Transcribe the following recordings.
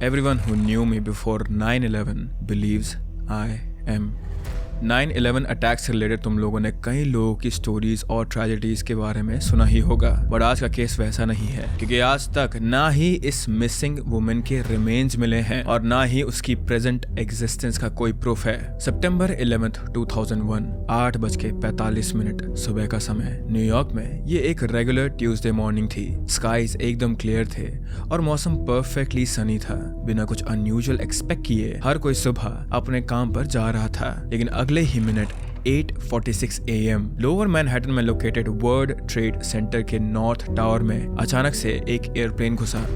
Everyone who knew me before 9/11 believes I am. 9/11 attack से related तुम लोगों ने कई लोगों की स्टोरीज और ट्रेजेडीज के बारे में सुना ही होगा, बट आज का केस वैसा नहीं है, क्योंकि आज तक ना ही इस मिसिंग वुमेन के रिमेन्स मिले हैं और ना ही उसकी प्रेजेंट एग्जिस्टेंस का कोई प्रूफ है। सितंबर 11, 2001 8:45 सुबह का समय न्यूयॉर्क में ये एक रेगुलर ट्यूसडे मॉर्निंग थी। स्काईज एकदम क्लियर थे और मौसम परफेक्टली सनी था। बिना कुछ अनयूजुअल एक्सपेक्ट किए हर कोई सुबह अपने काम पर जा रहा था, लेकिन अगले ही मिनट 8:46 AM लोअर मैनहट्टन में लोकेटेड वर्ल्ड ट्रेड सेंटर के नॉर्थ टावर में अचानक से एक एयरप्लेन घुसा।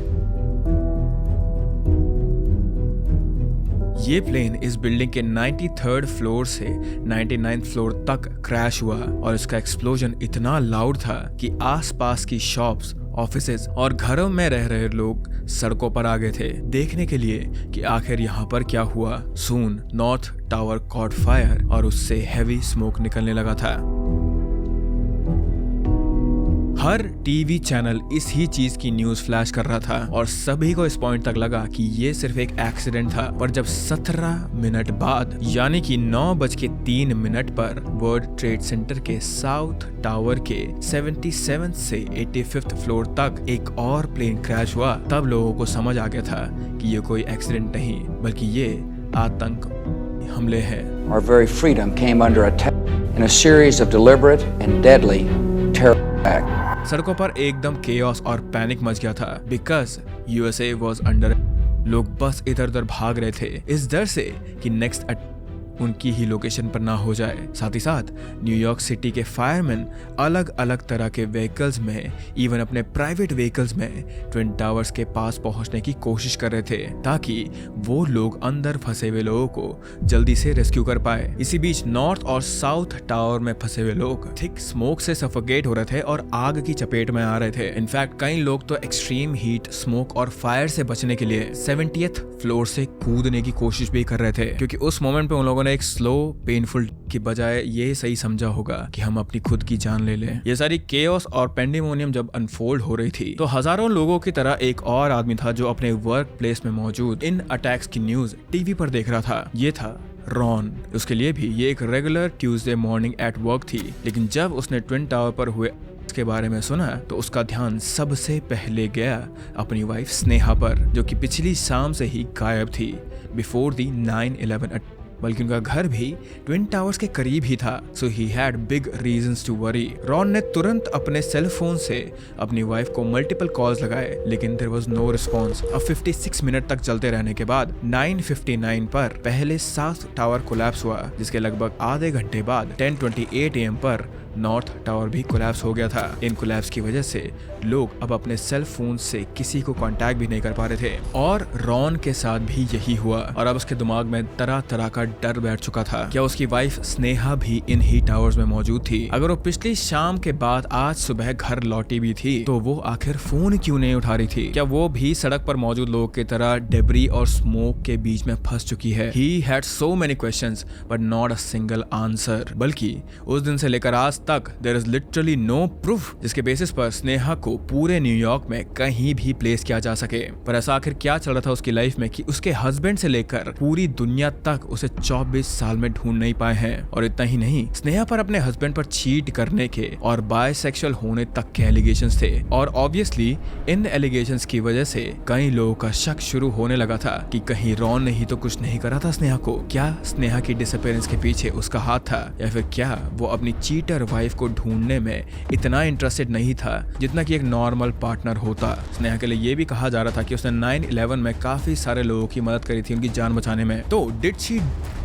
ये प्लेन इस बिल्डिंग के 93rd फ्लोर से 99th फ्लोर तक क्रैश हुआ और इसका एक्सप्लोजन इतना लाउड था कि आसपास की शॉप्स, ऑफिसेज और घरों में रह रहे लोग सड़कों पर आ गए थे देखने के लिए कि आखिर यहाँ पर क्या हुआ। सून नॉर्थ टावर कॉट फायर और उससे हैवी स्मोक निकलने लगा था। हर टीवी चैनल इस ही चीज की न्यूज फ्लैश कर रहा था और सभी को इस पॉइंट तक लगा कि ये सिर्फ एक एक्सीडेंट था। पर जब 17 मिनट बाद यानी कि 9:03 पर वर्ल्ड ट्रेड सेंटर के साउथ टावर के 77 से 85th फ्लोर तक एक और प्लेन क्रैश हुआ, तब लोगों को समझ आ गया था कि ये कोई एक्सीडेंट नहीं बल्कि ये आतंक हमले हैं। Our very freedom came under attack in a series of deliberate and deadly terror attacks. सड़कों पर एकदम केओस और पैनिक मच गया था बिकॉज यूएसए वाज अंडर। लोग बस इधर उधर भाग रहे थे इस डर से कि नेक्स्ट उनकी ही लोकेशन पर ना हो जाए। साथ ही साथ न्यूयॉर्क सिटी के फायरमैन अलग अलग तरह के व्हीकल्स में, इवन अपने प्राइवेट व्हीकल्स में ट्विन टावर्स के पास पहुंचने की कोशिश कर रहे थे ताकि वो लोग अंदर फंसे हुए लोगों को जल्दी से रेस्क्यू कर पाए। इसी बीच नॉर्थ और साउथ टावर में फंसे हुए लोग थिक स्मोक से सफोकेट हो रहे थे और आग की चपेट में आ रहे थे। इनफैक्ट कई लोग तो एक्सट्रीम हीट, स्मोक और फायर से बचने के लिए 70th फ्लोर से कूदने की कोशिश भी कर रहे थे, क्योंकि उस मोमेंट पे उन लोगों ने एक स्लो पेनफुल की बजाय ये सही समझा होगा कि हम अपनी खुद की जान ले लें। ये सारी केओस और पेंडेमोनियम जब अनफोल्ड हो रही थी तो हजारों लोगों की तरह एक और आदमी था जो अपने वर्क प्लेस में मौजूद इन अटैक्स की न्यूज टीवी पर देख रहा था। ये था रॉन। उसके लिए भी ये एक regular Tuesday morning at work थी, लेकिन जब उसने ट्विन टावर पर हुए के बारे में सुना तो उसका ध्यान सबसे पहले गया अपनी वाइफ स्नेहा पर, जो कि पिछली शाम से ही गायब थी बिफोर दी 9/11 बल्कि उनका घर भी ट्विन टावर्स के करीब ही था। So he had big reasons to worry. Ron ने तुरंत अपने सेल फोन से अपनी वाइफ को मल्टीपल कॉल्स लगाए, लेकिन देयर वाज नो रिस्पॉन्स। अब 56 मिनट तक चलते रहने के बाद 9:59 पर पहले साउथ टावर कोलैप्स हुआ, जिसके लगभग आधे घंटे बाद 10:28 AM पर नॉर्थ टावर भी कोलैप्स हो गया था। इन कोलैप्स की वजह से लोग अब अपने सेल फोन से किसी को कांटेक्ट भी नहीं कर पा रहे थे और रॉन के साथ भी यही हुआ और अब उसके दिमाग में तरह तरह का डर बैठ चुका था। क्या उसकी वाइफ स्नेहा भी इन ही टावर्स में मौजूद थी? अगर वो पिछली शाम के बाद आज सुबह घर लौटी भी थी तो वो आखिर फोन क्यों नहीं उठा रही थी? क्या वो भी सड़क पर मौजूद लोगों की तरह डेब्री और स्मोक के बीच में फंस चुकी है? He had so many questions but not a single answer। बल्कि उस दिन से लेकर आज तक there is literally no proof जिसके बेसिस पर स्नेहा को पूरे न्यूयॉर्क में कहीं भी प्लेस किया जा सके। पर ऐसा आखिर क्या चल रहा था उसकी लाइफ में कि उसके हस्बैंड से लेकर पूरी दुनिया तक उसे 24 साल में ढूंढ नहीं पाए हैं? और इतना ही नहीं, स्नेहा पर अपने हस्बैंड पर चीट करने के और बायसेक्सुअल होने तक के एलिगेशंस थे और ऑब्वियसली इन एलिगेशंस की वजह से कई लोगों का शक शुरू होने लगा था कि कहीं रॉन ने ही तो कुछ नहीं करा था स्नेहा को। क्या स्नेहा की डिसअपीयरेंस के पीछे उसका हाथ था या फिर क्या वो अपनी चीटर वाइफ को ढूंढने में इतना इंटरेस्टेड नहीं था जितना कि एक नॉर्मल पार्टनर होता? स्नेहा के लिए ये भी कहा जा रहा था कि उसने 9/11 में काफी सारे लोगों की मदद करी थी उनकी जान बचाने में। तो डिड शी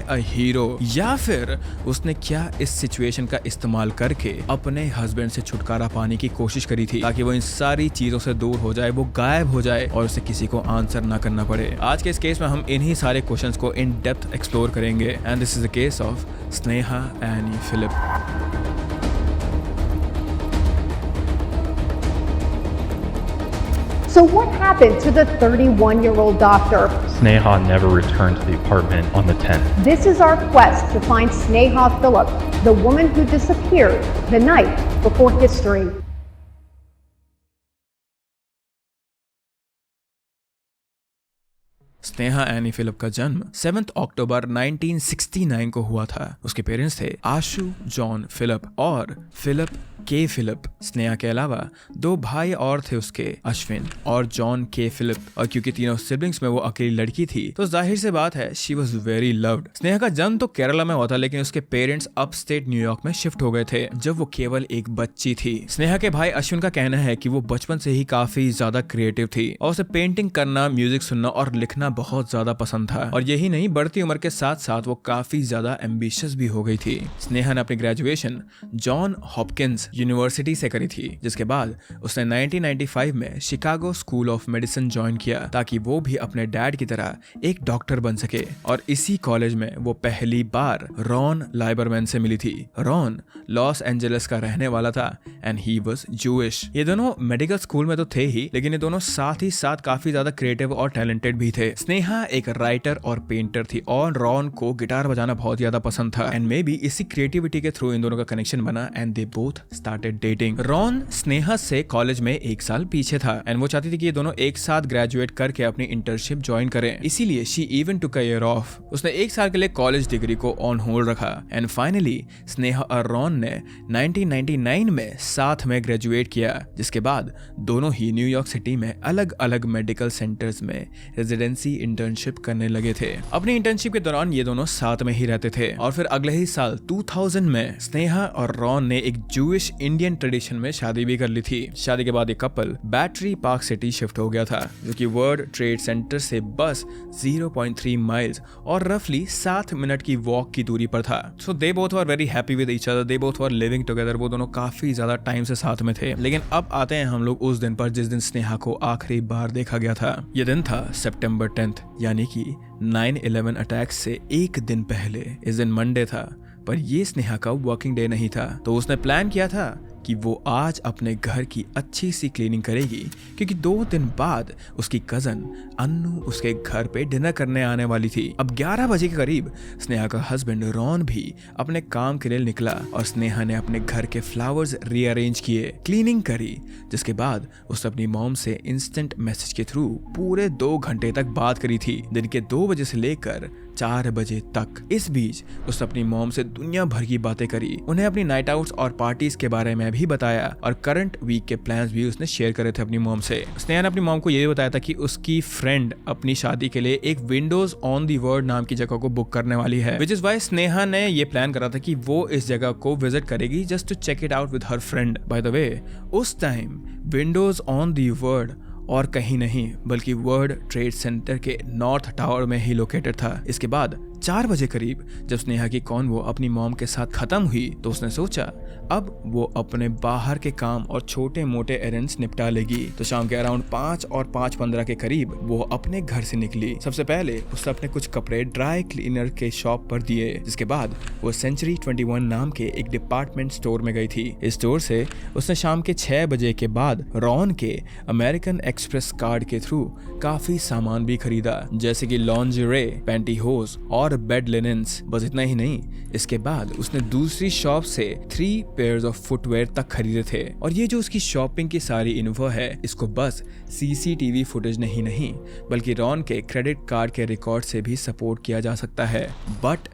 अ हीरो, या फिर उसने क्या इस सिचुएशन का इस्तेमाल करके अपने हस्बैंड से छुटकारा पाने की कोशिश करी थी ताकि वो इन सारी चीजों से दूर हो जाए, वो गायब हो जाए और उसे किसी को आंसर ना करना पड़े? आज के इस केस में हम इन्हीं सारे क्वेश्चंस को इन डेप्थ एक्सप्लोर करेंगे and this is the case of Sneha any Philip. So what happened to the 31-year-old doctor? Sneha never returned to the apartment on the 10th. This is our quest to find Sneha Phillip, the woman who disappeared the night before history. Sneha any Philip का जन्म 7 अक्टूबर 1969 को हुआ था। उसके parents थे आशु John Philip और Philip के Philip. Sneha के अलावा 2 भाई और थे उसके, अश्विन और जॉन के फिलिप। और क्योंकि तीनों सिबलिंग्स में वो अकेली लड़की थी तो जाहिर सी बात है she was very loved. Sneha का जन्म तो केरला में हुआ था लेकिन उसके पेरेंट्स अपस्टेट न्यूयॉर्क में शिफ्ट हो गए थे जब वो केवल एक बच्ची थी। स्नेहा के भाई अश्विन का कहना है कि वो बचपन से ही काफी ज्यादा क्रिएटिव थी और उसे पेंटिंग करना, म्यूजिक सुनना और लिखना बहुत ज्यादा पसंद था। और यही नहीं, बढ़ती उम्र के साथ साथ वो काफी ज्यादा एम्बिशियस भी हो गई थी। स्नेहा ने अपनी ग्रेजुएशन जॉन हॉपकिंस यूनिवर्सिटी से करी थी, जिसके बाद उसने 1995 में Chicago school of medicine join किया ताकि वो भी अपने डैड की तरह एक डॉक्टर बन सके। और इसी कॉलेज में वो पहली बार रॉन लाइबरमैन से मिली थी। रॉन लॉस एंजलिस का रहने वाला था एंड ही वाज जूइश। ये दोनों मेडिकल स्कूल में तो थे ही, लेकिन ये दोनों साथ ही साथ काफी ज्यादा क्रिएटिव और टैलेंटेड भी थे। स्नेहा एक राइटर और पेंटर थी और रॉन को गिटार बजाना बहुत ज्यादा पसंद था एंड मे बी इसी क्रिएटिविटी के थ्रू इन दोनों का कनेक्शन बना and they both started dating. Ron Sneha से कॉलेज में 1 साल पीछे था एंड वो चाहती थी कि ये दोनों एक साथ ग्रेजुएट करके अपनी इंटर्नशिप ज्वाइन करें, इसीलिए she even took a year of. उसने 1 साल के लिए कॉलेज डिग्री को ऑन होल्ड रखा एंड फाइनली स्नेहा और रॉन ने 1999 में साथ में ग्रेजुएट किया, जिसके बाद दोनों ही न्यूयॉर्क सिटी में अलग अलग मेडिकल सेंटर्स में रेजिडेंसी इंटर्नशिप करने लगे थे। अपनी इंटर्नशिप के दौरान ये दोनों साथ में ही रहते थे और फिर अगले ही साल 2000 में स्नेहा और रॉन ने एक जूइश इंडियन ट्रेडिशन में शादी भी कर ली थी। शादी के बाद ये couple battery park city shift हो गया था, जो कि वर्ल्ड ट्रेड सेंटर से बस 0.3 माइल्स और रफली 7 मिनट की वॉक की दूरी पर था। So they both were very happy with each other, they both were living together. वो दोनों काफी ज्यादा टाइम से साथ में थे। लेकिन अब आते हैं हम लोग उस दिन पर जिस दिन स्नेहा को आखिरी बार देखा गया था। ये दिन था सितंबर 10, यानी कि 9/11 अटैक से एक दिन पहले। इस दिन मंडे था, पर ये स्नेहा का वर्किंग डे नहीं था, तो उसने प्लान किया था कि वो आज अपने घर की अच्छी सी क्लीनिंग करेगी क्योंकि 2 दिन बाद उसकी कजन अन्नू उसके घर पे डिनर करने आने वाली थी। अब 11 बजे के करीब स्नेहा का हस्बैंड रॉन भी अपने काम के लिए निकला और स्नेहा ने अपने घर के फ्लावर्स रीअरेंज किए, क्लीनिंग करी, जिसके बाद उसने अपनी मॉम से इंस्टेंट मैसेज के थ्रू पूरे 2 घंटे तक बात करी थी, दिन के 2 बजे से लेकर 4 बजे तक। इस बीच उसने अपनी मॉम से दुनिया भर की बातें करी, उन्हें अपनी नाइट आउट्स और पार्टीज के बारे में भी बताया और करंट वीक के प्लान्स भी उसने शेयर करे थे अपनी मॉम से। स्नेहा ने अपनी मॉम को ये भी बताया था कि उसकी फ्रेंड अपनी शादी के लिए एक विंडोज ऑन द वर्ल्ड नाम की जगह को बुक करने वाली है, विच इज वाई स्नेहा ने ये प्लान करा था कि वो इस जगह को विजिट करेगी just to check it out with her friend. By the way, उस time Windows on the world और कहीं नहीं बल्कि वर्ल्ड ट्रेड सेंटर के नॉर्थ टावर में ही लोकेटेड था। इसके बाद 4 बजे करीब जब स्नेहा की कॉन्वो अपनी मॉम के साथ खत्म हुई तो उसने सोचा अब वो अपने बाहर के काम और छोटे मोटे एरेंड्स निपटा लेगी। तो शाम के अराउंड 5 और 5:15 के करीब वो अपने घर से निकली। सबसे पहले उसने अपने कुछ कपड़े ड्राई क्लीनर के शॉप पर दिए, जिसके बाद वो सेंचुरी 21 नाम के एक डिपार्टमेंट स्टोर में गई थी। इस स्टोर से उसने शाम के 6 बजे के बाद रॉन के अमेरिकन एक्सप्रेस कार्ड के थ्रू काफी सामान भी खरीदा, जैसे कि लॉन्जरे, पैंटीहोज और बेड लिनेंस। बस इतना ही नहीं, इसके बाद उसने दूसरी शॉप से 3 पेयर्स ऑफ फुटवेयर तक खरीदे थे। और ये जो उसकी शॉपिंग की सारी इन्फो है, इसको बस सीसीटीवी फुटेज नहीं बल्कि रॉन के क्रेडिट कार्ड के रिकॉर्ड से भी सपोर्ट किया जा सकता है। But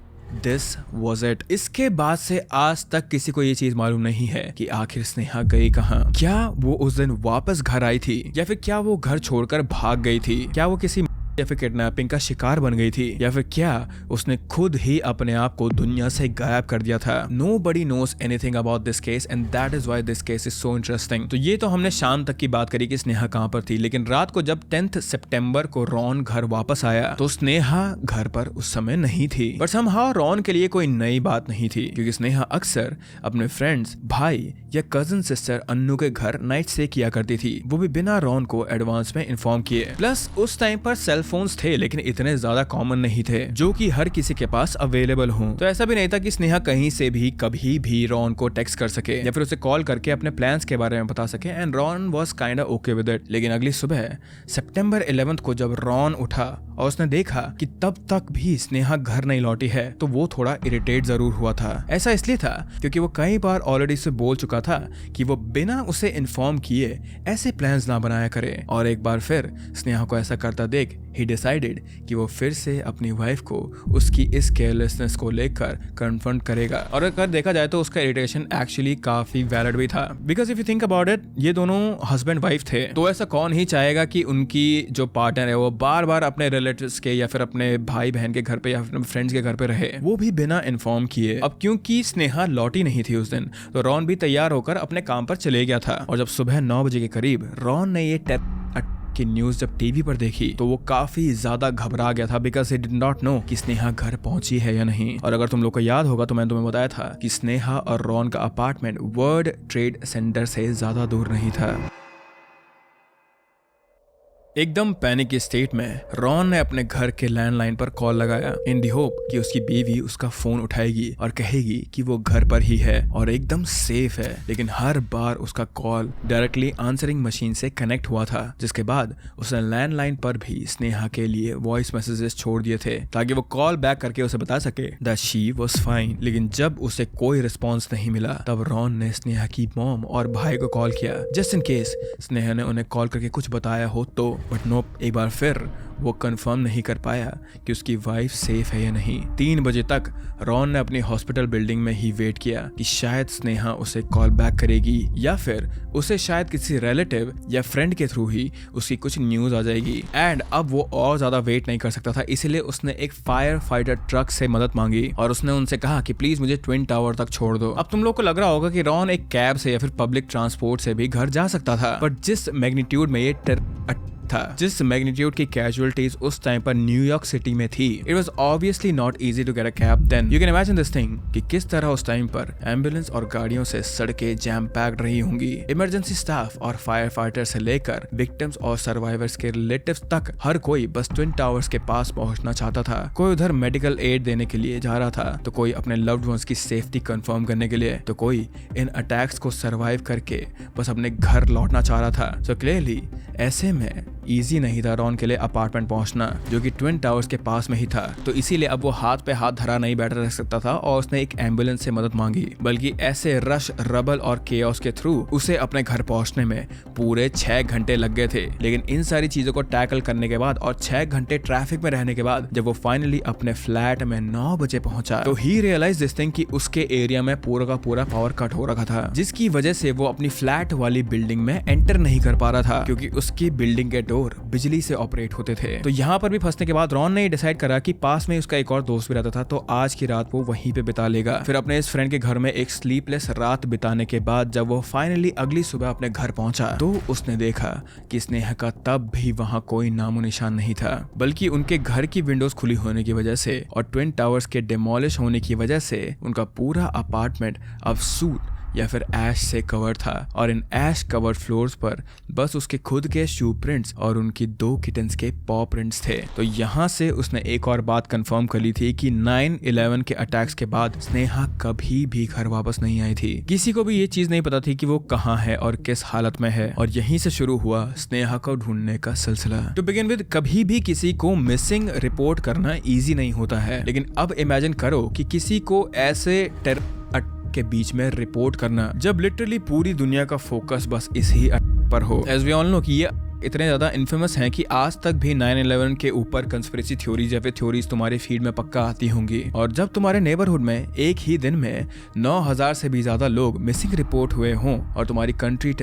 this was it. इसके बाद से आज तक किसी को ये चीज मालूम नहीं है कि आखिर स्नेहा गई कहाँ। क्या वो उस दिन वापस घर आई थी या फिर क्या वो घर छोड़कर भाग गई थी? क्या वो किसी या फिर किडनैपिंग का शिकार बन गई थी या फिर क्या उसने खुद ही अपने आप को दुनिया से गायब कर दिया था? Nobody knows anything about this case and that is why this case is so interesting। तो ये तो हमने शाम तक की बात करी कि स्नेहा कहाँ पर थी, लेकिन रात को जब 10 सितंबर को रॉन घर वापस आया तो स्नेहा घर पर उस समय नहीं थी। बट somehow रॉन के लिए कोई नई बात नहीं थी क्योंकि स्नेहा अक्सर अपने फ्रेंड्स, भाई या कजन सिस्टर अन्नू के घर नाइट स्टे किया करती थी, वो भी बिना रॉन को एडवांस में इन्फॉर्म किए। प्लस उस टाइम पर सेल फोन्स थे लेकिन इतने ज्यादा कॉमन नहीं थे जो कि हर किसी के पास अवेलेबल हों। तो ऐसा भी नहीं था कि स्नेहा कहीं से भी कभी भी रॉन को टेक्स्ट कर सके या फिर उसे कॉल करके अपने प्लान्स के बारे में बता सके and Ron was kind of okay with it. लेकिन अगली सुबह सितंबर 11 को जब रॉन उठा और उसने देखा कि तब तक भी स्नेहा घर नहीं लौटी है तो वो थोड़ा इरिटेट जरूर हुआ था। ऐसा इसलिए था क्योंकि वो कई बार ऑलरेडी से बोल चुका था कि वो बिना उसे इन्फॉर्म किए ऐसे प्लान्स ना बनाया करे, और एक बार फिर स्नेहा को ऐसा करता देख ही डिसाइडेड कि वो फिर से अपनी वाइफ को उसकी इस केयरलेसनेस को लेकर कन्फ्रंट करेगा। और अगर देखा जाए तो उसका इरिटेशन एक्चुअली काफी वैलिड भी था, because if you think about it, ये दोनों हस्बैंड वाइफ थे, तो ऐसा कौन ही चाहेगा कि उनकी जो पार्टनर है वो बार बार अपने रिलेटिव्स के या फिर अपने भाई बहन के घर पे या फिर फ्रेंड्स के घर पे रहे, वो भी बिना इन्फॉर्म किए। अब क्योंकि स्नेहा लौटी नहीं थी उस दिन, तो रॉन भी तैयार होकर अपने काम पर चले गया था। और जब सुबह 9 बजे के करीब रॉन ने ये की न्यूज जब टीवी पर देखी तो वो काफी ज्यादा घबरा गया था, because he did not know कि स्नेहा घर पहुंची है या नहीं। और अगर तुम लोग को याद होगा तो मैंने तुम्हें बताया था कि स्नेहा और रॉन का अपार्टमेंट वर्ल्ड ट्रेड सेंटर से ज्यादा दूर नहीं था। एकदम पैनिक स्टेट में रॉन ने अपने घर के लैंडलाइन पर कॉल लगाया इन दी होप कि उसकी बीवी उसका फोन उठाएगी और कहेगी कि वो घर पर ही है और एकदम सेफ है। लेकिन हर बार उसका कॉल डायरेक्टली आंसरिंग मशीन से कनेक्ट हुआ था, जिसके बाद उसने लैंडलाइन पर भी स्नेहा के लिए वॉइस मैसेजेस छोड़ दिए थे ताकि वो कॉल बैक करके उसे बता सके दैट शी वाज फाइन। लेकिन जब उसे कोई रिस्पॉन्स नहीं मिला तब रॉन ने स्नेहा की मॉम और भाई को कॉल किया जस्ट इन केस स्नेहा ने उन्हें कॉल करके कुछ बताया हो तो। बट नो, एक बार फिर वो कंफर्म नहीं कर पाया कि उसकी वाइफ सेफ है या नहीं। 3 बजे तक रॉन ने अपनी हॉस्पिटल बिल्डिंग में ही वेट किया कि शायद स्नेहा उसे कॉल बैक करेगी या फिर उसे शायद किसी रिलेटिव या फ्रेंड के थ्रू ही उसकी कुछ न्यूज आ जाएगी। एंड अब वो और ज्यादा वेट नहीं कर सकता था, इसलिए उसने एक फायर फाइटर ट्रक से मदद मांगी और उसने उनसे कहा कि प्लीज मुझे ट्विन टावर तक छोड़ दो। अब तुम लोग को लग रहा होगा कि रॉन एक कैब से या फिर पब्लिक ट्रांसपोर्ट से भी घर जा सकता था, बट जिस मैग्नीट्यूड में ये जिस मैग्नीट्यूड की कैजुअलिटीज उस टाइम पर न्यूयॉर्क सिटी में थी, it was obviously not easy to get a cab then. You can imagine this thing कि किस तरह उस टाइम पर एम्बुलेंस और गाड़ियों से सड़कें जैम पैक्ड रही होंगी। इमरजेंसी स्टाफ और फायर फाइटर से लेकर विक्टिम्स और सर्वाइवर्स के रिलेटिव्स तक हर कोई बस ट्विन टावर्स के पास पहुंचना चाहता था। कोई उधर मेडिकल एड देने के लिए जा रहा था, तो कोई अपने लव्ड वंस की सेफ्टी कंफर्म करने के लिए, तो कोई इन अटैक्स को सर्वाइव करके बस अपने घर लौटना चाह रहा था। सो क्लियरली ऐसे में इजी नहीं था रॉन के लिए अपार्टमेंट पहुंचना, जो कि ट्विन टावर्स के पास में ही था। तो इसीलिए अब वो हाथ पे हाथ धरा नहीं बैठा रह सकता था और उसने एक एम्बुलेंस से मदद मांगी, बल्कि ऐसे रश, रबल और केओस के थ्रू उसे अपने घर पहुंचने में पूरे 6 घंटे लग गए थे। लेकिन इन सारी चीजों को टैकल करने के बाद और 6 घंटे ट्रैफिक में रहने के बाद जब वो फाइनली अपने फ्लैट में 9 बजे पहुंचा तो ही रियलाइज दिस थिंग कि उसके एरिया में पूरा का पूरा पावर कट हो रखा था, जिसकी वजह से वो अपनी फ्लैट वाली बिल्डिंग में एंटर नहीं कर पा रहा था क्योंकि उसकी बिल्डिंग के डोर बिजली से ऑपरेट होते थे। तो यहाँ पर भी फंसने के बाद रॉन ने डिसाइड करा कि पास में उसका एक और दोस्त भी रहता था, तो आज की रात वो वहीं पे बिता लेगा। फिर अपने इस फ्रेंड के घर में एक स्लीपलेस रात बिताने के बाद जब वो फाइनली अगली सुबह अपने घर पहुंचा तो उसने देखा कि स्नेहा का तब भी वहां कोई नामो निशान नहीं था, बल्कि उनके घर की विंडोज खुली होने की वजह से और ट्विन टावर्स के डिमोलिश होने की वजह से उनका पूरा अपार्टमेंट अब सूट या फिर ऐश से कवर था और इन ऐश कवर्ड फ्लोर्स पर बस उसके खुद के शू प्रिंट्स और उनकी 2 किटन्स के पॉ प्रिंट्स थे। तो यहाँ से उसने एक और बात कंफर्म कर ली थी कि 9/11 के अटैक्स के बाद स्नेहा कभी भी घर वापस नहीं आई थी। किसी को भी ये चीज नहीं पता थी कि वो कहाँ है और किस हालत में है, और यहीं से शुरू हुआ स्नेहा को ढूंढने का सिलसिला। टू बिगिन विद, कभी भी किसी को मिसिंग रिपोर्ट करना ईजी नहीं होता है, लेकिन अब इमेजिन करो कि किसी को ऐसे के बीच में रिपोर्ट करना जब लिटरली पूरी दुनिया का फोकस बस इसी पर हो। एज वी ऑल नो कि ये इतने ज्यादा इन्फेमस हैं कि आज तक भी 9/11 के ऊपर कंस्पिरेसी थ्योरीज या फिर थ्योरीज तुम्हारे फीड में पक्का आती होंगी। और जब तुम्हारे नेबरहुड में एक ही दिन में 9,000 से भी ज्यादा लोग मिसिंग रिपोर्ट हुए हों और तुम्हारी कंट्री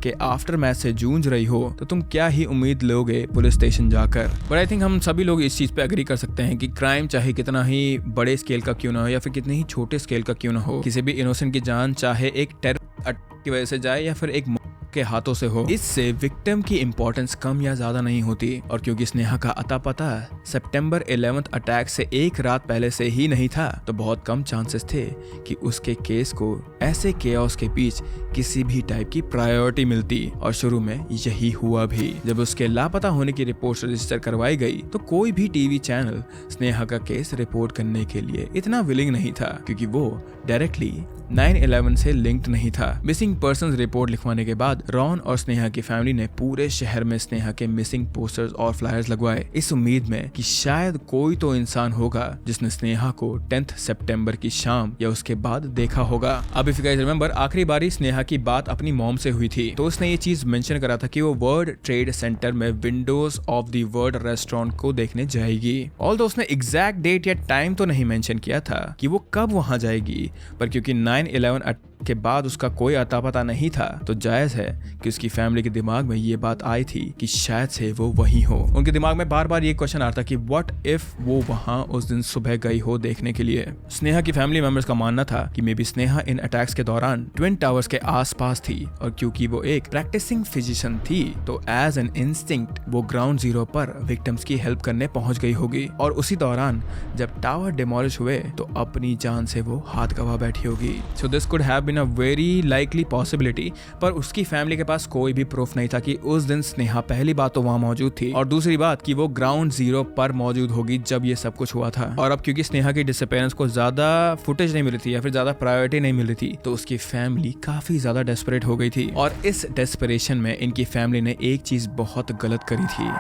के आफ्टर मैच से जूझ रही हो, तो तुम क्या ही उम्मीद लोगे पुलिस स्टेशन जाकर। बट आई थिंक हम सभी लोग इस चीज पे एग्री कर सकते हैं कि क्राइम चाहे कितना ही बड़े स्केल का क्यों ना हो या फिर कितने ही छोटे स्केल का क्यों ना हो, किसी भी इनोसेंट की जान चाहे एक टेरर अटैक की वजह से जाए या फिर एक के हाथों से हो, इससे विक्टिम की इंपॉर्टेंस कम या ज्यादा नहीं होती। और क्योंकि स्नेहा का अता पता सितंबर 11 अटैक से एक रात पहले से ही नहीं था, तो बहुत कम चांसेस थे कि उसके केस को ऐसे केओस के बीच किसी भी टाइप की प्रायोरिटी मिलती। और शुरू में यही हुआ भी। जब उसके लापता होने की रिपोर्ट रजिस्टर करवाई गई तो कोई भी टीवी चैनल स्नेहा का केस रिपोर्ट करने के लिए इतना विलिंग नहीं था, क्योंकि वो डायरेक्टली 9/11 से लिंक्ड नहीं था। मिसिंग पर्संस रिपोर्ट लिखवाने के बाद बाद रॉन और स्नेहा की फैमिली ने पूरे शहर में स्नेहा के मिसिंग पोस्टर्स और फ्लायर्स लगवाए, इस उम्मीद में कि शायद कोई तो इंसान होगा जिसने स्नेहा को 10 सितंबर की शाम या उसके बाद देखा होगा। अब इफ यू गाइस रिमेंबर, आखिरी बारी स्नेहा की बात अपनी मॉम से हुई थी, तो उसने ये चीज मेंशन करा था कि वो वर्ल्ड ट्रेड सेंटर में Windows of the world restaurant को देखने जाएगी। ऑल्दो उसने एग्जैक्ट डेट या टाइम तो नहीं मेंशन किया था कि वो कब वहां जाएगी, पर क्योंकि 9/11 के बाद उसका कोई अता पता नहीं था, तो जायज है कि उसकी फैमिली के दिमाग में ये बात आई थी कि शायद से वो वही हो। उनके दिमाग में बार बार ये क्वेश्चन आता कि व्हाट इफ वो वहां उस दिन सुबह गई हो देखने के लिए। स्नेहा की फैमिली मेंबर्स का मानना था कि may be Sneha in attacks के दौरान ट्विन टावर्स के आसपास थी, और क्योंकि वो एक प्रैक्टिसिंग फिजिशियन थी तो एज एन इंस्टिंक्ट वो ग्राउंड जीरो पर विक्टिम्स की हेल्प करने पहुंच गई होगी, और उसी दौरान जब टावर डिमोलिश हुए तो अपनी जान से वो हाथ गवा बैठी होगी। So this could have been a very likely possibility, पर उसकी फैमिली के पास कोई भी प्रूफ नहीं था कि उस दिन स्नेहा पहली बात तो वहां मौजूद थी, और दूसरी बात कि वो ग्राउंड जीरो पर मौजूद होगी जब ये सब कुछ हुआ था। और अब क्योंकि स्नेहा की डिसअपीयरेंस को ज्यादा फुटेज नहीं मिली थी या फिर ज्यादा प्रायोरिटी नहीं मिली थी, तो उसकी फैमिली काफी ज्यादा डेस्परेट हो गई थी, और इस डेस्परेशन में इनकी फैमिली ने एक चीज बहुत गलत करी थी।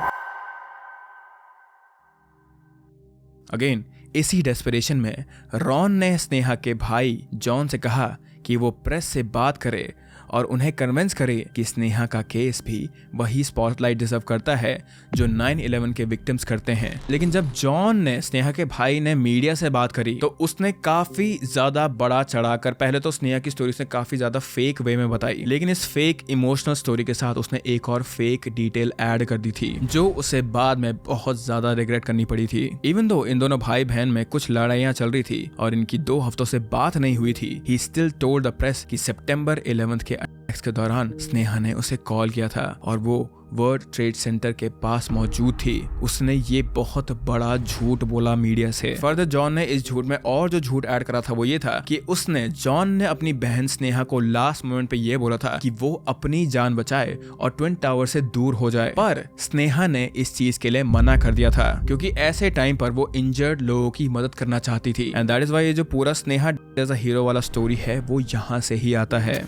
अगेन इसी डेस्परेशन में रॉन ने स्नेहा के भाई जॉन से कहा कि वो प्रेस से बात करे और उन्हें कन्विंस करे कि स्नेहा का केस भी वही स्पॉटलाइट डिजर्व करता है जो 9/11 के विक्टिम्स करते हैं। लेकिन जब जॉन ने स्नेहा के भाई ने मीडिया से बात करी तो उसने काफी ज्यादा बड़ा चढ़ाकर पहले तो स्नेहा की स्टोरी से काफी ज्यादा फेक वे में बताई, लेकिन इस फेक इमोशनल स्टोरी के साथ उसने एक और फेक डिटेल ऐड कर दी थी जो उसे बाद में बहुत ज्यादा रिग्रेट करनी पड़ी थी। इवन दो इन दोनों भाई बहन में कुछ लड़ाइयां चल रही थी और इनकी 2 हफ्तों से बात नहीं हुई थी, he still told the press कि सितंबर 11 के अटैक्स के दौरान स्नेहा ने उसे कॉल किया था और वो वर्ल्ड ट्रेड सेंटर के पास मौजूद थी। उसने ये बहुत बड़ा झूठ बोला मीडिया से। फर्दर जॉन ने इस झूठ में और जो झूठ ऐड करा था वो ये था कि जॉन ने अपनी बहन स्नेहा को लास्ट मोमेंट पे ये बोला था कि वो अपनी जान बचाए और ट्विन टावर से दूर हो जाए, पर स्नेहा ने इस चीज के लिए मना कर दिया था क्योंकि ऐसे टाइम पर वो इंजर्ड लोगों की मदद करना चाहती थी। एंड दैट इज व्हाई ये जो पूरा स्नेहा एज अ हीरो वाला स्टोरी है वो यहाँ से ही आता है।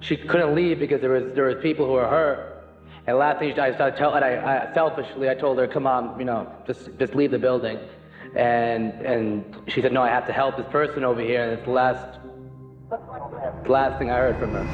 She couldn't leave because there was people who were hurt. And last thing I started telling, I selfishly I told her, come on, just leave the building. And she said, no, I have to help this person over here. And it's the last thing I heard from her.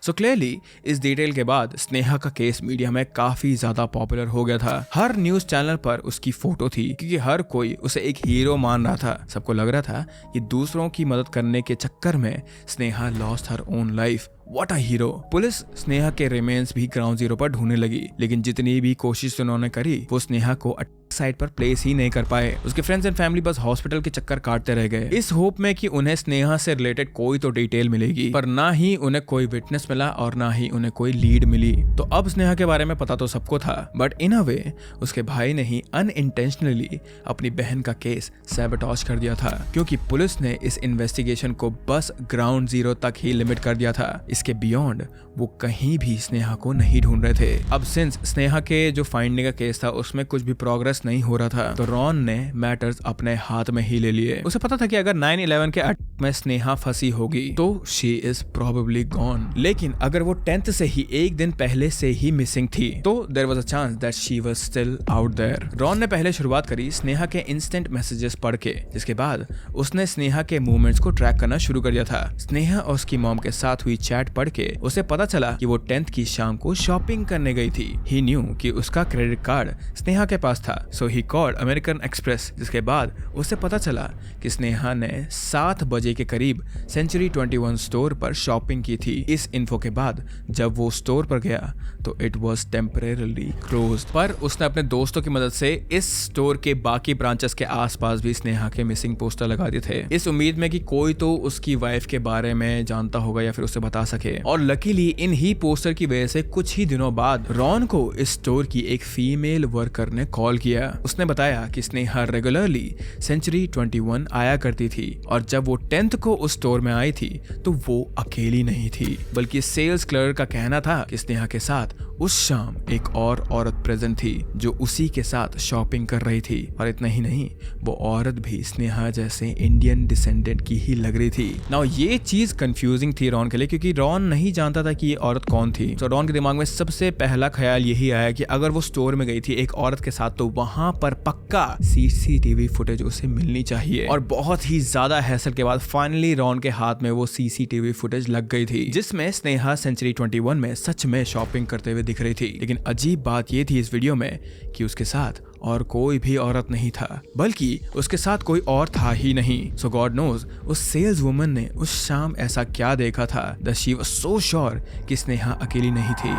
So clearly इस detail के बाद स्नेहा का case media में काफी ज्यादा popular हो गया था। हर न्यूज चैनल पर उसकी फोटो थी क्योंकि हर कोई उसे एक हीरो मान रहा था। सबको लग रहा था कि दूसरों की मदद करने के चक्कर में Sneha lost her own life. What a hero. Police Sneha के रिमेन्स भी ग्राउंड जीरो पर ढूंढने लगी, लेकिन जितनी भी कोशिश उन्होंने करी वो स्नेहा को साइट पर प्लेस ही नहीं कर पाए। उसके फ्रेंड्स एंड फैमिली बस हॉस्पिटल के चक्कर काटते रह गए इस होप में कि उन्हें स्नेहा से रिलेटेड कोई तो डिटेल मिलेगी, पर ना ही उन्हें कोई विटनेस मिला और ना ही उन्हें कोई लीड मिली। तो अब स्नेहा के बारे में पता तो सबको था, बट इन अ वे उसके भाई ने ही अनइंटेंशनली अपनी बहन का केस सैबोटेज कर दिया था क्योंकि पुलिस ने इस इन्वेस्टिगेशन को बस ग्राउंड जीरो तक ही लिमिट कर दिया था। इसके बियॉन्ड वो कहीं भी स्नेहा को नहीं ढूंढ रहे थे। अब सिंस स्नेहा के जो फाइंडिंग का केस था उसमें कुछ भी प्रोग्रेस नहीं हो रहा था, तो रॉन ने मैटर्स अपने हाथ में ही ले लिए। उसे पता था कि अगर 9/11 के अटैक में स्नेहा फंसी होगी तो शी इज प्रोबेबली गॉन, लेकिन अगर वो 10th से ही एक दिन पहले से ही मिसिंग थी तो there was a chance that she was still out there. Ron ने पहले शुरुआत करी स्नेहा के इंस्टेंट मैसेजेस पढ़ के, जिसके बाद उसने स्नेहा के मूवमेंट्स को ट्रैक करना शुरू कर दिया था। स्नेहा और उसकी मॉम के साथ हुई चैट पढ़ के उसे पता चला कि वो 10th की शाम को शॉपिंग करने गई थी। ही न्यू कि उसका क्रेडिट कार्ड स्नेहा के पास था, so he called American express, जिसके बाद उसे पता चला कि स्नेहा ने 7 बजे के करीब सेंचुरी 21 स्टोर पर शॉपिंग की थी। इस इन्फो के बाद जब वो स्टोर पर गया तो इट वाज टेम्परेरीली क्लोज्ड, पर उसने अपने दोस्तों की मदद से इस स्टोर के बाकी ब्रांचेस के आसपास भी स्नेहा के मिसिंग पोस्टर लगा दिए थे, इस उम्मीद में कि कोई तो उसकी वाइफ के बारे में जानता होगा या फिर उसे बता सके। और लकीली इन ही पोस्टर की वजह से कुछ ही दिनों बाद रॉन को इस स्टोर की एक फीमेल वर्कर ने कॉल किया। उसने बताया कि स्नेहा रेगुलरली सेंचुरी 21 आया करती थी और जब वो 10th को उस स्टोर में आई थी तो वो अकेली नहीं थी, बल्कि सेल्स क्लर्क का कहना था कि स्नेहा के साथ उस शाम एक और औरत प्रेजेंट थी जो उसी के साथ शॉपिंग कर रही थी, और इतना ही नहीं, वो औरत भी स्नेहा जैसे इंडियन डिसेंडेंट की ही लग रही थी। नाउ ये चीज कंफ्यूजिंग थी रॉन के लिए, क्योंकि रॉन नहीं जानता था कि ये औरत कौन थी। तो रॉन के दिमाग में सबसे पहला ख्याल यही आया कि अगर वो स्टोर में गई थी एक औरत के साथ, तो वहां पर पक्का सीसीटीवी फुटेज उसे मिलनी चाहिए। और बहुत ही ज्यादा हैसल के बाद फाइनली रॉन के हाथ में वो सीसीटीवी फुटेज लग गई थी, जिसमें स्नेहा सेंचुरी 21 में सच में शॉपिंग करते हुए दिख रही थी। लेकिन अजीब बात ये थी इस वीडियो में कि उसके साथ और कोई भी औरत नहीं था, बल्कि उसके साथ कोई और था ही नहीं। सो गॉड नोज उस सेल्स वुमन ने उस शाम ऐसा क्या देखा था that she was so sure कि स्नेहा अकेली नहीं थी।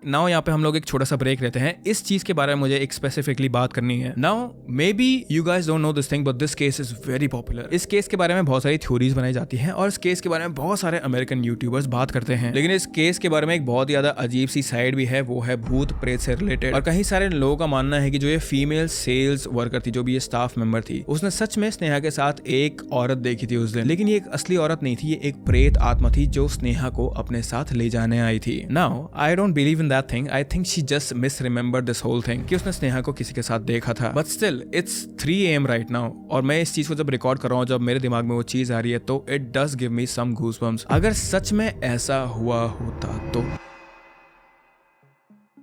नाउ यहाँ पे हम लोग एक छोटा सा ब्रेक लेते हैं। इस चीज के बारे में मुझे एक स्पेसिफिकली बात करनी है। Now may be you guys don't know this thing but this case is very popular. इस केस के बारे में बहुत सारी थ्योरीज बनाई जाती हैं और इस केस के बारे में बहुत सारे अमेरिकन यूट्यूबर्स बात करते हैं। लेकिन इस केस के बारे में एक बहुत ज्यादा अजीब सी साइड भी है, वो है भूत प्रेत से रिलेटेड। और कई सारे लोगों का मानना है कि जो ये फीमेल सेल्स वर्कर थी, जो भी ये स्टाफ मेंबर थी, उसने सच में स्नेहा के साथ एक औरत देखी थी उस दिन। लेकिन ये एक असली औरत नहीं थी, ये एक प्रेत आत्मा थी जो स्नेहा को अपने साथ ले जाने आई थी। Now I don't believe in that thing, I think she just misremembered this whole thing कि उसने स्नेहा को किसी के साथ देखा था। But still, it's 3 AM right now और मैं इस चीज को जब रिकॉर्ड कर रहा हूँ, जब मेरे दिमाग में वो चीज आ रही है, तो it does give me some goosebumps। अगर सच में ऐसा हुआ होता तो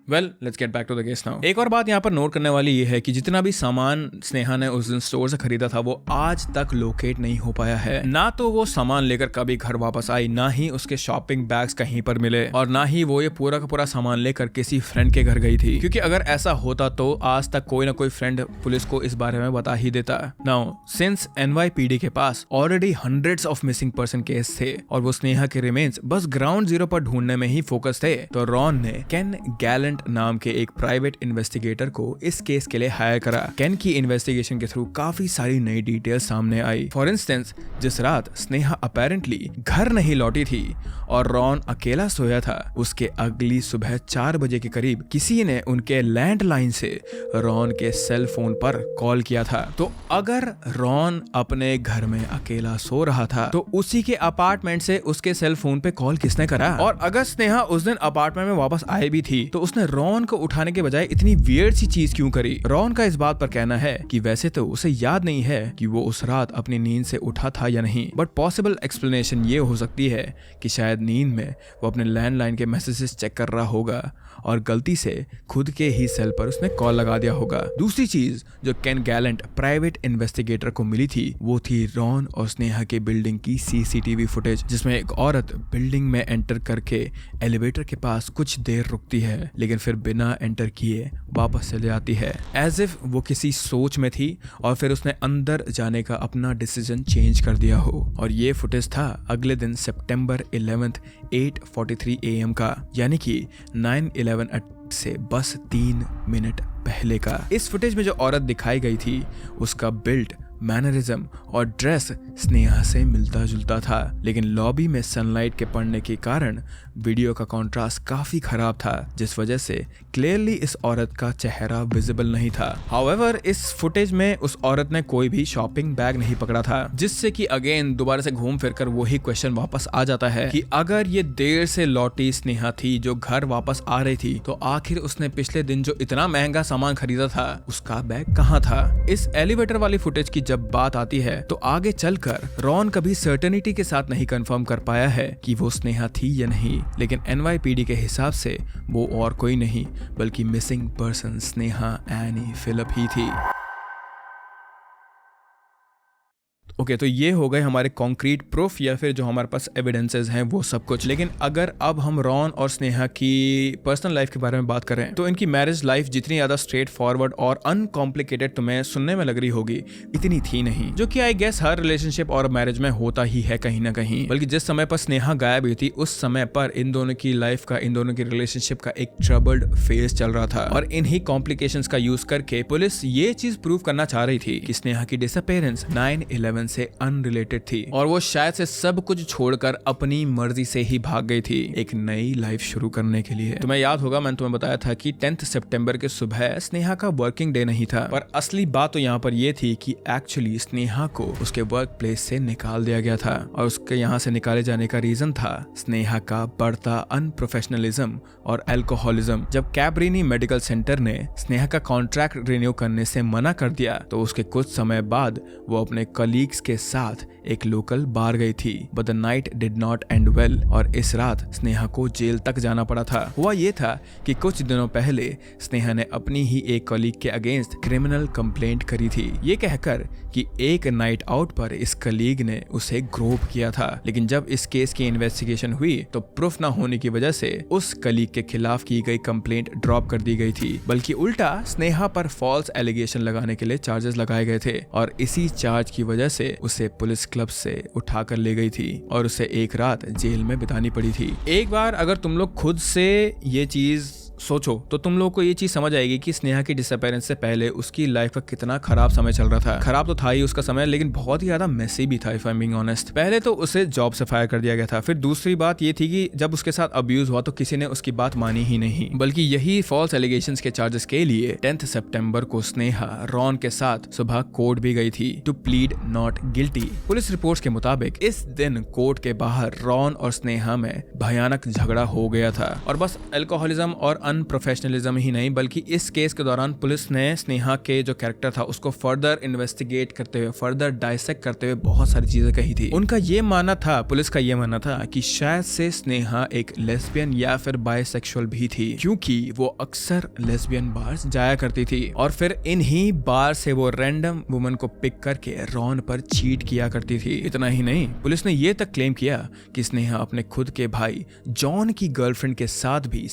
well let's get back to the case now. एक और बात यहाँ पर नोट करने वाली ये है कि जितना भी सामान स्नेहा ने उस दिन स्टोर से खरीदा था, वो आज तक लोकेट नहीं हो पाया है। ना तो वो सामान लेकर कभी घर वापस आई, ना ही उसके शॉपिंग बैग्स कहीं पर मिले, और ना ही वो ये पूरा का पूरा सामान लेकर किसी फ्रेंड के घर गई थी। क्योंकि अगर ऐसा होता तो आज तक कोई ना कोई फ्रेंड पुलिस को इस बारे में बता ही देता। नाउ सिंस NYPD के पास already hundreds of missing person case थे और वो स्नेहा के रिमेन्स बस ग्राउंड जीरो पर ढूंढने में ही फोकस थे, तो रॉन ने केन गैलेंट नाम के एक प्राइवेट इन्वेस्टिगेटर को इस केस के लिए हायर करा। केन की इन्वेस्टिगेशन के थ्रू काफी सारी नई डिटेल्स सामने आई। फॉर इंस्टेंस, जिस रात स्नेहा अपेरेंटली घर नहीं लौटी थी और रॉन अकेला सोया था, उसके अगली सुबह 4 बजे के करीब किसी ने उनके लैंडलाइन से रॉन के सेल फोन पर कॉल किया था। तो अगर रॉन अपने घर में अकेला सो रहा था, तो उसी के अपार्टमेंट से उसके सेल फोन पे कॉल किसने करा? और अगर स्नेहा उस दिन अपार्टमेंट में वापस आई भी थी, तो उसने रॉन को उठाने के बजाय इतनी वियर्ड सी चीज क्यों करी? रॉन का इस बात पर कहना है कि वैसे तो उसे याद नहीं है कि वो उस रात अपनी नींद से उठा था या नहीं, बट पॉसिबल एक्सप्लेनेशन ये हो सकती है कि शायद नींद में वो अपने लैंडलाइन के मैसेजेस चेक कर रहा होगा और गलती से खुद के ही सेल पर उसने कॉल लगा दिया होगा। दूसरी चीज जो केन गैलेंट प्राइवेट इन्वेस्टिगेटर को मिली थी, वो थी रॉन और स्नेहा के बिल्डिंग की सीसीटीवी फुटेज, जिसमें एक औरत बिल्डिंग में एंटर करके एलिवेटर के पास कुछ देर रुकती है, लेकिन फिर बिना एंटर किए वापस चले जाती है, एज इफ वो किसी सोच में थी और फिर उसने अंदर जाने का अपना डिसीजन चेंज कर दिया हो। और ये फुटेज था अगले दिन सितंबर 11 8:43 AM का, यानी कि 9/11 से बस 3 मिनट पहले का। इस फुटेज में जो औरत दिखाई गई थी, उसका बिल्ड, मैनरिज्म और ड्रेस स्नेहा से मिलता जुलता था, लेकिन लॉबी में सनलाइट के पड़ने के कारण वीडियो का कंट्रास्ट काफी खराब था, जिस वजह से क्लियरली इस औरत का चेहरा विजिबल नहीं था। हाउएवर इस फुटेज में उस औरत ने कोई भी शॉपिंग बैग नहीं पकड़ा था, जिससे कि अगेन दोबारा से घूम फिर कर वही क्वेश्चन वापस आ जाता है कि अगर ये देर से लौटी स्नेहा थी जो घर वापस आ रही थी, तो आखिर उसने पिछले दिन जो इतना महंगा सामान खरीदा था, उसका बैग कहाँ था? इस एलिवेटर वाली फुटेज की जब बात आती है, तो आगे चलकर रॉन कभी सर्टेनिटी के साथ नहीं कंफर्म कर पाया है कि वो स्नेहा थी या नहीं, लेकिन NYPD के हिसाब से वो और कोई नहीं बल्कि missing person Sneha any Philip ही थी। ओके, तो ये हो गए हमारे कॉन्क्रीट प्रूफ या फिर जो हमारे पास एविडेंसेस हैं वो सब कुछ। लेकिन अगर अब हम रॉन और स्नेहा की पर्सनल लाइफ के बारे में बात करें, तो इनकी मैरिज लाइफ जितनी ज्यादा स्ट्रेट फॉरवर्ड और अनकॉम्प्लिकेटेड तुम्हें सुनने में लग रही होगी, इतनी थी नहीं, जो कि आई गेस हर रिलेशनशिप और मैरिज में होता ही है कहीं ना कहीं। बल्कि जिस समय पर स्नेहा गायब हुई थी, उस समय पर इन दोनों की लाइफ का, इन दोनों की रिलेशनशिप का एक ट्रबल्ड फेज चल रहा था, और इन्हीं कॉम्प्लिकेशंस का यूज करके पुलिस ये चीज प्रूव करना चाह रही थी कि स्नेहा की डिसअपीयरेंस 9/11 इंसिडेंट से अनरिलेटेड थी और वो शायद से सब कुछ छोड़कर अपनी मर्जी से ही भाग गई थी एक नई लाइफ शुरू करने के लिए। तुम्हें याद होगा मैंने तुम्हें बताया था कि 10 सितंबर के सुबह स्नेहा का वर्किंग डे नहीं था, पर असली बात तो यहाँ पर ये थी कि एक्चुअली स्नेहा को उसके वर्क प्लेस से निकाल दिया गया था और उसके यहाँ से निकाले जाने का रीजन था स्नेहा का बढ़ता अनप्रोफेशनलिज्म और अल्कोहलिज्म। जब कैब्रिनी मेडिकल सेंटर ने स्नेहा का कॉन्ट्रैक्ट रिन्यू करने से मना कर दिया तो उसके कुछ समय बाद वो अपने कलीग्स के साथ एक लोकल बार गई थी। But the night did not and well और इस रात स्नेहा को जेल तक जाना पड़ा था। हुआ ये था कि कुछ दिनों पहले स्नेहा ने अपनी ही एक कलीग के अगेंस्ट क्रिमिनल कंप्लेंट करी थी, ये कहकर कि एक नाइट आउट पर इस कलीग ने उसे ग्रोप किया था। लेकिन जब इस केस की इन्वेस्टिगेशन हुई तो प्रूफ न होने की वजह से उस कलीग के खिलाफ की गई कंप्लेंट ड्रॉप कर दी गई थी, बल्कि उल्टा स्नेहा पर फॉल्स एलिगेशन लगाने के लिए चार्जेस लगाए गए थे और इसी चार्ज की वजह से उसे पुलिस क्लब से उठाकर ले गई थी और उसे एक रात जेल में बितानी पड़ी थी। एक बार अगर तुम लोग खुद से ये चीज सोचो तो तुम लोगों को ये चीज समझ आएगी कि स्नेहा की डिसअपीयरेंस से पहले उसकी लाइफ का कितना खराब समय चल रहा था। खराब तो था ही उसका समय, लेकिन बहुत ही ज्यादा मेसी भी था if I am being honest. पहले तो उसे जॉब से फायर कर दिया गया था, फिर दूसरी बात ये थी कि जब उसके साथ अब्यूज हुआ तो किसी ने उसकी बात मानी ही नहीं, बल्कि यही फॉल्स एलिगेशंस के चार्जेस के लिए 10 सितंबर को स्नेहा रॉन के साथ सुबह कोर्ट भी गई थी to plead not guilty. Police reports के मुताबिक इस दिन कोर्ट के बाहर रॉन और स्नेहा में भयानक झगड़ा हो गया था और बस अल्कोहलिज्म और अनप्रोफेशनलिज्म ही नहीं बल्कि इस केस के दौरान पुलिस ने स्नेहा के जो कैरेक्टर था उसको फर्दर इन्वेस्टिगेट करते हुए, फर्दर डाइसेक्ट करते हुए बहुत सारी चीजें कही थी। उनका ये मानना था, पुलिस का ये मानना था कि शायद से स्नेहा एक लेस्बियन या फिर बायसेक्सुअल भी थी, क्योंकि वो अक्सर लेस्बियन बार्स जाया करती थी और फिर इन्हीं बार से वो रैंडम वुमन को पिक करके रॉन पर चीट किया करती थी। इतना ही नहीं, पुलिस ने ये तक क्लेम किया कि स्नेहा अपने खुद के भाई जॉन की गर्लफ्रेंड के साथ भी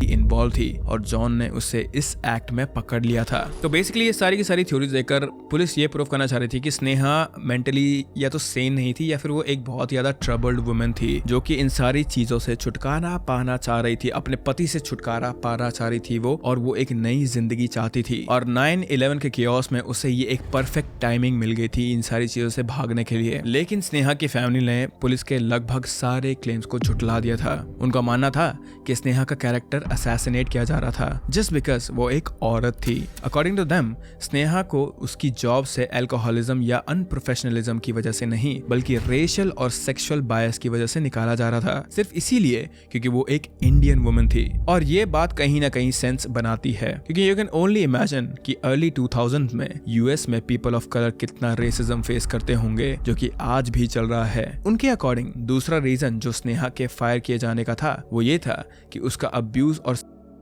इन्वॉल्व थी और जॉन ने उसे इस एक्ट में पकड़ लिया था। तो बेसिकली ये सारी की सारी थ्योरीज देकर पुलिस ये प्रूव करना चाह रही थी कि स्नेहा मेंटली या तो सेन नहीं थी या फिर वो एक बहुत ज्यादा ट्रबल्ड वुमन थी जो कि इन सारी चीजों से छुटकारा पाना चाह रही थी, अपने पति से छुटकारा पाना चाह रही थी वो, और वो एक नई जिंदगी चाहती थी। और 9/11 के कियोस में उसे ये एक परफेक्ट टाइमिंग मिल गई थी इन सारी चीजों से भागने के लिए। लेकिन स्नेहा की फैमिली ने पुलिस के लगभग सारे क्लेम्स को झुटला दिया था। उनका मानना था कि स्नेहा का कैरेक्टर असैसिनेट किया जा रहा था जस्ट बिकॉज वो एक औरत थी। अकॉर्डिंग टू देम स्नेहा को उसकी जॉब से अल्कोहलिज्म या अनप्रोफेशनलिज्म की वजह से नहीं बल्कि रेशियल और सेक्सुअल बायस की वजह से निकाला जा रहा था, सिर्फ इसीलिए क्योंकि वो एक इंडियन वुमन थी। और ये बात कहीं ना कहीं सेंस बनाती है क्योंकि यू कैन ओनली इमेजिन कि अर्ली 2000 में यूएस में पीपल ऑफ कलर कितना रेसिज्म फेस करते होंगे जो कि आज भी चल रहा है। उनके अकॉर्डिंग दूसरा रीजन जो स्नेहा के फायर किए जाने का था वो ये था कि उसका अब्यूज और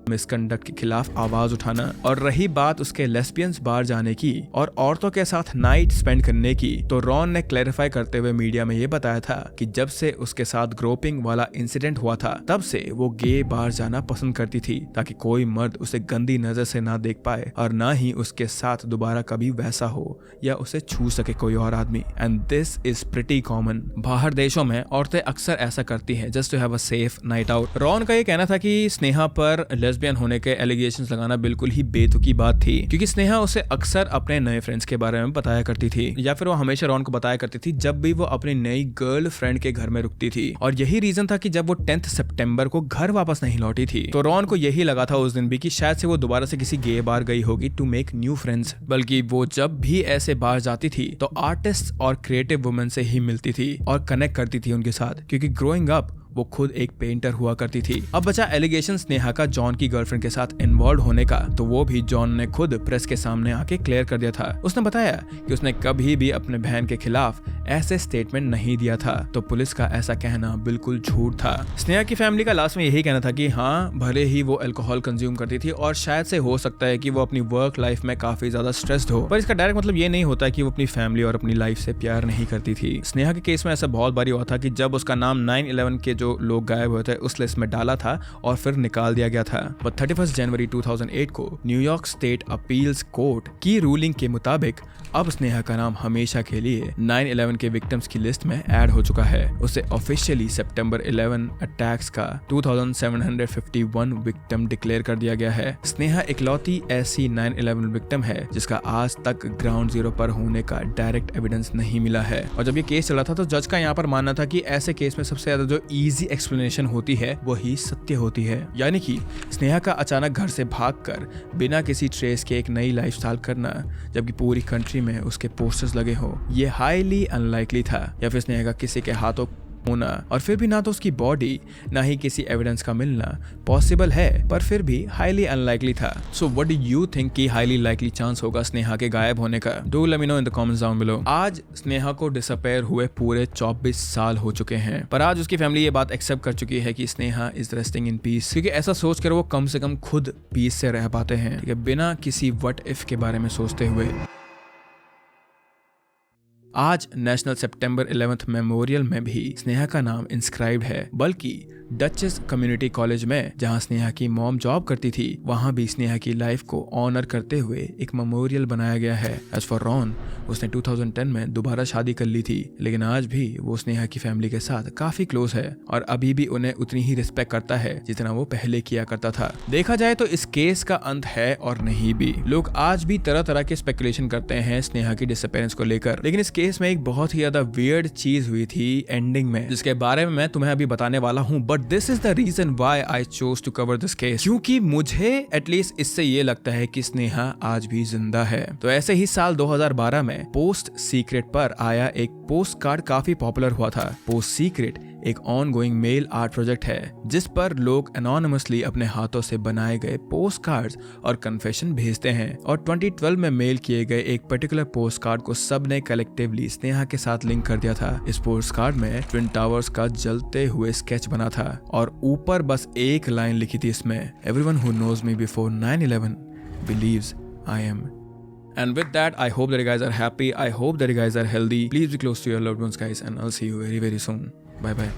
मिसकंडक्ट के खिलाफ आवाज उठाना। और रही बात उसके लेस्बियंस बार जाने की और औरतों के साथ नाइट स्पेंड करने की, तो रॉन ने क्लैरिफाई करते हुए मीडिया में ये बताया था कि जब से उसके साथ ग्रोपिंग वाला इंसिडेंट हुआ था तब से वो गे बार जाना पसंद करती थी ताकि कोई मर्द उसे गंदी नजर से ना देख पाए और ना ही उसके साथ दोबारा कभी वैसा हो या उसे छू सके कोई और आदमी। And this is pretty common. बाहर देशों में औरतें अक्सर ऐसा करती हैं just to have a safe night out. Ron का ये कहना था कि स्नेहा पर लेस्बियन होने के एलिगेशंस लगाना बिल्कुल ही बेतुकी बात थी क्योंकि स्नेहा उसे अक्सर अपने नए फ्रेंड्स के बारे में बताया करती थी या फिर वो हमेशा रॉन को बताया करती थी जब भी वो अपनी नई गर्ल फ्रेंड के घर में रुकती थी। और यही रीजन था कि जब वो 10 सितंबर को घर वापस नहीं लौटी थी तो रॉन को यही लगा था उस दिन भी कि शायद से वो दोबारा से किसी गे बार गई होगी टू मेक न्यू फ्रेंड्स। बल्कि वो जब भी ऐसे बार जाती थी तो आर्टिस्ट और क्रिएटिव वुमेन से ही मिलती थी और कनेक्ट करती थी उनके साथ क्योंकि ग्रोइंग अप वो खुद एक पेंटर हुआ करती थी। अब बचा एलिगेशन स्नेहा का जॉन की गर्लफ्रेंड के साथ इन्वॉल्व होने का, तो वो भी जॉन ने खुद प्रेस के सामने आके क्लियर कर दिया था। उसने बताया कि उसने कभी भी अपने बहन के खिलाफ ऐसे स्टेटमेंट नहीं दिया था, तो पुलिस का ऐसा कहना बिल्कुल झूठ था। स्नेहा की फैमिली का लास्ट में यही कहना था कि हाँ भले ही वो अल्कोहल कंज्यूम करती थी और शायद से हो सकता है कि वो अपनी वर्क लाइफ में काफी ज्यादा स्ट्रेस्ड हो, पर इसका डायरेक्ट मतलब ये नहीं होता कि वो अपनी फैमिली और अपनी लाइफ से प्यार नहीं करती थी। स्नेहा के केस में ऐसा बहुत बारी हुआ था कि जब उसका नाम 9/11 के जो लोग गायब हुए थे उस लिस्ट में डाला था और फिर निकाल दिया गया था। बट 31 जनवरी 2008 को न्यूयॉर्क स्टेट अपील्स कोर्ट की रूलिंग के मुताबिक अब स्नेहा का नाम हमेशा के लिए 9/11 के विक्टिम्स की लिस्ट में ऐड हो चुका है। उसे ऑफिशियली सितंबर 11 अटैक्स का 2751 विक्टिम डिक्लेयर कर दिया गया है। स्नेहा इकलौती ऐसी 9/11 विक्टिम है जिसका आज तक ग्राउंड जीरो पर होने का डायरेक्ट एविडेंस नहीं मिला है। और जब ये केस चला था तो जज का यहाँ पर मानना था कि ऐसे केस में सबसे ज्यादा जो इजी एक्सप्लेनेशन होती है वही सत्य होती है, यानी कि स्नेहा का अचानक घर से भागकर बिना किसी ट्रेस के एक नई लाइफस्टाइल करना जबकि पूरी कंट्री में उसके पोस्टर्स लगे हो, ये हाईली अनलाइकली था। या फिर स्नेहा का किसी के हाथों होना और फिर भी ना तो उसकी बॉडी ना ही किसी एविडेंस का मिलना पॉसिबल है, पर फिर भी हाईली अनलाइकली था। So what do you think कि हाईली लाइकली चांस होगा स्नेहा के गायब होने का? Do let me know in the comments down below. आज स्नेहा को डिसअपेयर हुए पूरे 24 साल हो चुके हैं, पर आज उसकी फैमिली ये बात एक्सेप्ट कर चुकी है कि Sneha is resting in peace, क्योंकि ऐसा सोच कर वो कम से कम खुद पीस से रह पाते हैं, ठीक है, बिना किसी व्हाट इफ के बारे में सोचते हुए। आज नेशनल सितंबर 11 मेमोरियल में भी स्नेहा का नाम इंस्क्राइब्ड है, बल्कि डचेस कम्युनिटी कॉलेज में जहां स्नेहा की मॉम जॉब करती थी वहां भी स्नेहा की लाइफ को ऑनर करते हुए एक मेमोरियल बनाया गया है। एज फॉर रॉन, उसने 2010 में दोबारा शादी कर ली थी, लेकिन आज भी वो स्नेहा की फैमिली के साथ काफी क्लोज है और अभी भी उन्हें उतनी ही रिस्पेक्ट करता है जितना वो पहले किया करता था। देखा जाए तो इस केस का अंत है और नहीं भी। लोग आज भी तरह तरह के स्पेकुलेशन करते हैं स्नेहा की डिसअपीयरेंस को लेकर, लेकिन इस केस में एक बहुत ही ज्यादा वियर्ड चीज हुई थी एंडिंग में, जिसके बारे में मैं तुम्हें अभी बताने वाला हूँ। But this is the reason why I chose to cover this case, क्योंकि मुझे एटलीस्ट इससे ये लगता है कि स्नेहा आज भी जिंदा है। तो ऐसे ही साल 2012 में पोस्ट सीक्रेट पर आया एक पोस्ट कार्ड काफी पॉपुलर हुआ था। पोस्ट सीक्रेट एक ऑनगोइंग मेल आर्ट प्रोजेक्ट है जिस पर लोग एनोनिमसली अपने हाथों से बनाए गए पोस्ट कार्ड्स और कन्फेशन भेजते हैं, और 2012 में मेल किए गए एक पर्टिकुलर पोस्ट कार्ड को सबने कलेक्टिवली स्नेहा के साथ लिंक कर दिया था। इस पोस्ट कार्ड में ट्विन टावर्स का जलते हुए स्केच बना था और ऊपर बस एक लाइन लिखी थी इसमें, everyone who knows me before 9/11 believes I am. And with that, I hope that you guys are happy. I hope that you guys are healthy. Please be close to your loved ones, guys, and I'll see you very, very soon. Bye bye.